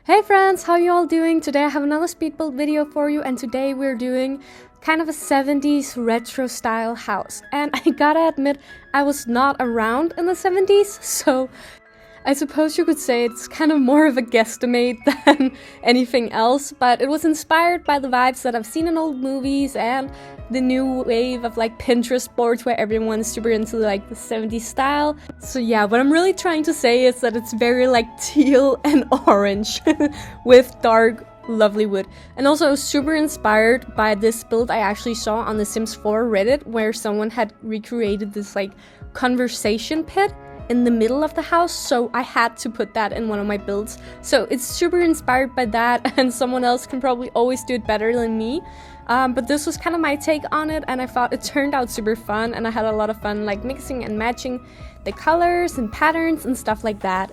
Hey friends, how you all doing? Today I have another speed build video for you, and today we're doing kind of a 70s retro style house. And I gotta admit, I was not around in the 70s, so I suppose you could say it's kind of more of a guesstimate than anything else, but it was inspired by the vibes that I've seen in old movies and the new wave of like Pinterest boards where everyone's super into like the 70s style. So yeah, what I'm really trying to say is that it's very like teal and orange with dark lovely wood. And also super inspired by this build I actually saw on the Sims 4 Reddit, where someone had recreated this like conversation pit in the middle of the house, so I had to put that in one of my builds. So it's super inspired by that, and someone else can probably always do it better than me. But this was kind of my take on it, and I thought it turned out super fun, and I had a lot of fun like mixing and matching the colors and patterns and stuff like that.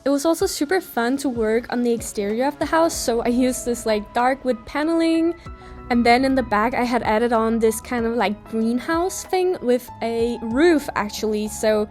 It was also super fun to work on the exterior of the house, so I used this like dark wood paneling, and then in the back I had added on this kind of like greenhouse thing with a roof actually. So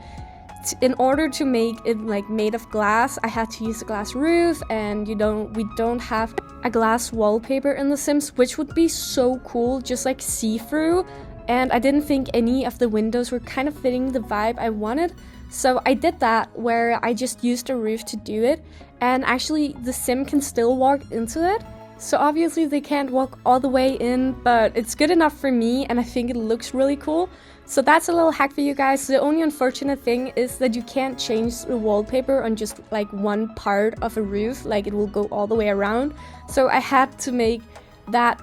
in order to make it like made of glass, I had to use a glass roof, and we don't have a glass wallpaper in The Sims, which would be so cool, just like see-through. And I didn't think any of the windows were kind of fitting the vibe I wanted, so I did that where I just used a roof to do it, and actually the Sim can still walk into it. So obviously they can't walk all the way in, but it's good enough for me, and I think it looks really cool. So that's a little hack for you guys. The only unfortunate thing is that you can't change the wallpaper on just like one part of a roof, like it will go all the way around. So I had to make that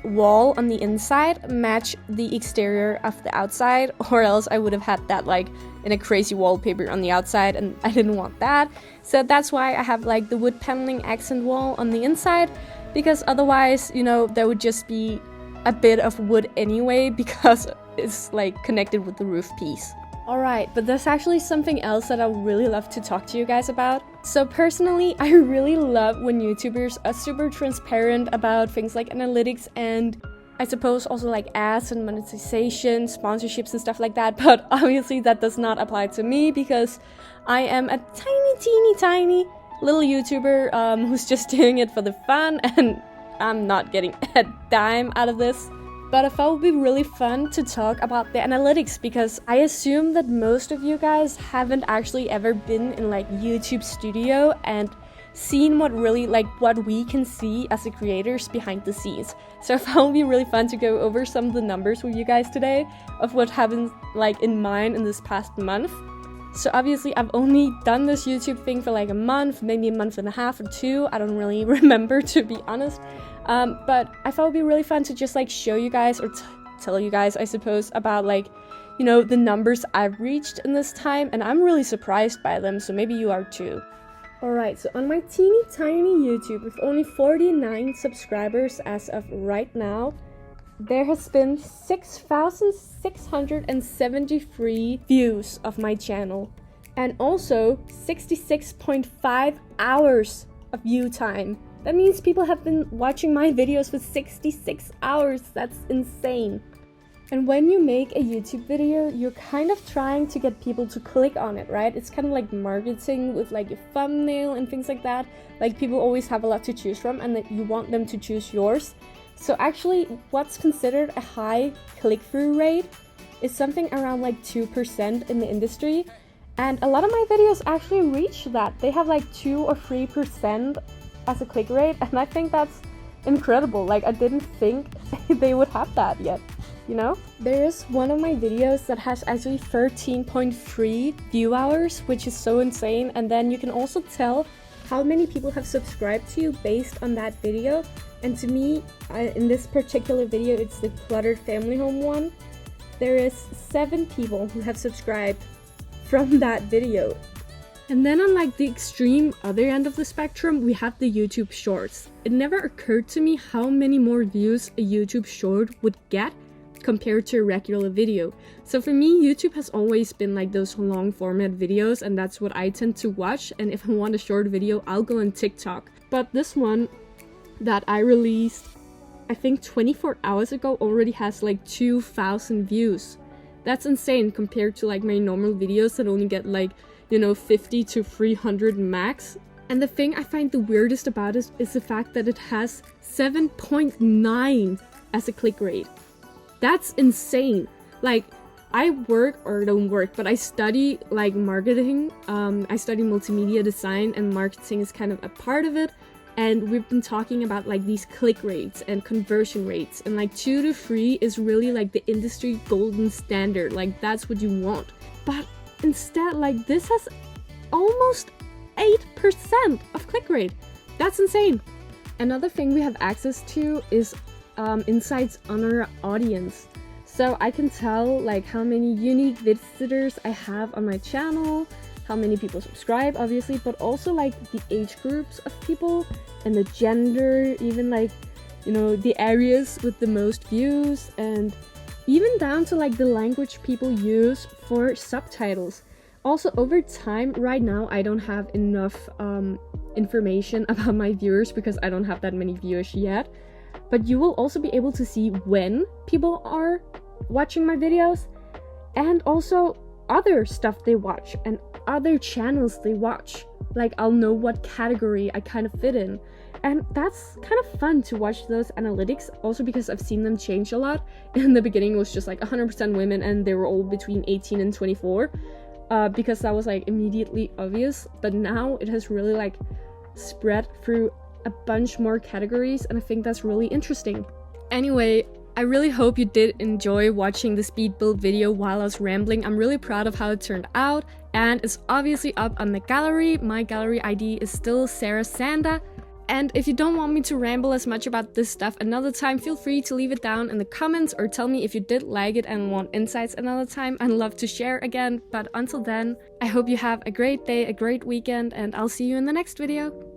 wall on the inside match the exterior of the outside, or else I would have had that like in a crazy wallpaper on the outside, and I didn't want that. So that's why I have like the wood paneling accent wall on the inside, because otherwise, you know, there would just be a bit of wood anyway, because it's like connected with the roof piece. Alright, but there's actually something else that I would really love to talk to you guys about. So personally, I really love when YouTubers are super transparent about things like analytics and I suppose also like ads and monetization, sponsorships and stuff like that, but obviously that does not apply to me because I am a tiny little YouTuber who's just doing it for the fun, and I'm not getting a dime out of this. But I thought it would be really fun to talk about the analytics, because I assume that most of you guys haven't actually ever been in like YouTube Studio and seen what we can see as the creators behind the scenes. So I thought it would be really fun to go over some of the numbers with you guys today of what happened like in mine in this past month. So obviously I've only done this YouTube thing for like a month, maybe a month and a half or two. I don't really remember, to be honest. But I thought it would be really fun to just like show you guys, or tell you guys, I suppose, about like, you know, the numbers I've reached in this time, and I'm really surprised by them, so maybe you are too. Alright, so on my teeny tiny YouTube with only 49 subscribers as of right now, there has been 6,673 views of my channel, and also 66.5 hours of view time. That means people have been watching my videos for 66 hours. That's insane. And when you make a YouTube video, you're kind of trying to get people to click on it, right? It's kind of like marketing with like your thumbnail and things like that. Like people always have a lot to choose from, and that you want them to choose yours. So actually, what's considered a high click-through rate is something around like 2% in the industry. And a lot of my videos actually reach that. They have like 2 or 3% as a click rate, and I think that's incredible. Like I didn't think they would have that yet, you know? There is one of my videos that has actually 13.3 view hours, which is so insane. And then you can also tell how many people have subscribed to you based on that video. And to me, in this particular video, it's the cluttered family home one, there is 7 people who have subscribed from that video. And then on like the extreme other end of the spectrum, we have the YouTube Shorts. It never occurred to me how many more views a YouTube Short would get compared to a regular video. So for me, YouTube has always been like those long format videos, and that's what I tend to watch. And if I want a short video, I'll go on TikTok. But this one that I released, I think 24 hours ago, already has like 2,000 views. That's insane compared to like my normal videos that only get like, you know, 50 to 300 max. And the thing I find the weirdest about it is the fact that it has 7.9 as a click rate. That's insane. Like, I work, or don't work, but I study like marketing. I study multimedia design, and marketing is kind of a part of it. And we've been talking about like these click rates and conversion rates, and like 2 to 3 is really like the industry golden standard. Like, that's what you want. But instead, like, this has almost 8% of click rate. That's insane. Another thing we have access to is insights on our audience. So I can tell like how many unique visitors I have on my channel, how many people subscribe, obviously, but also like the age groups of people and the gender, even like, you know, the areas with the most views, and even down to like the language people use for subtitles. Also, over time, right now, I don't have enough information about my viewers because I don't have that many viewers yet. But you will also be able to see when people are watching my videos, and also other stuff they watch and other channels they watch. Like, I'll know what category I kind of fit in. And that's kind of fun to watch those analytics, also because I've seen them change a lot. In the beginning, it was just like 100% women, and they were all between 18 and 24. Because that was like immediately obvious, but now it has really like spread through a bunch more categories, and I think that's really interesting. Anyway, I really hope you did enjoy watching the speed build video while I was rambling. I'm really proud of how it turned out, and it's obviously up on the gallery. My gallery ID is still sarahsanda. And if you don't want me to ramble as much about this stuff another time, feel free to leave it down in the comments, or tell me if you did like it and want insights another time. I'd love to share again, but until then, I hope you have a great day, a great weekend, and I'll see you in the next video.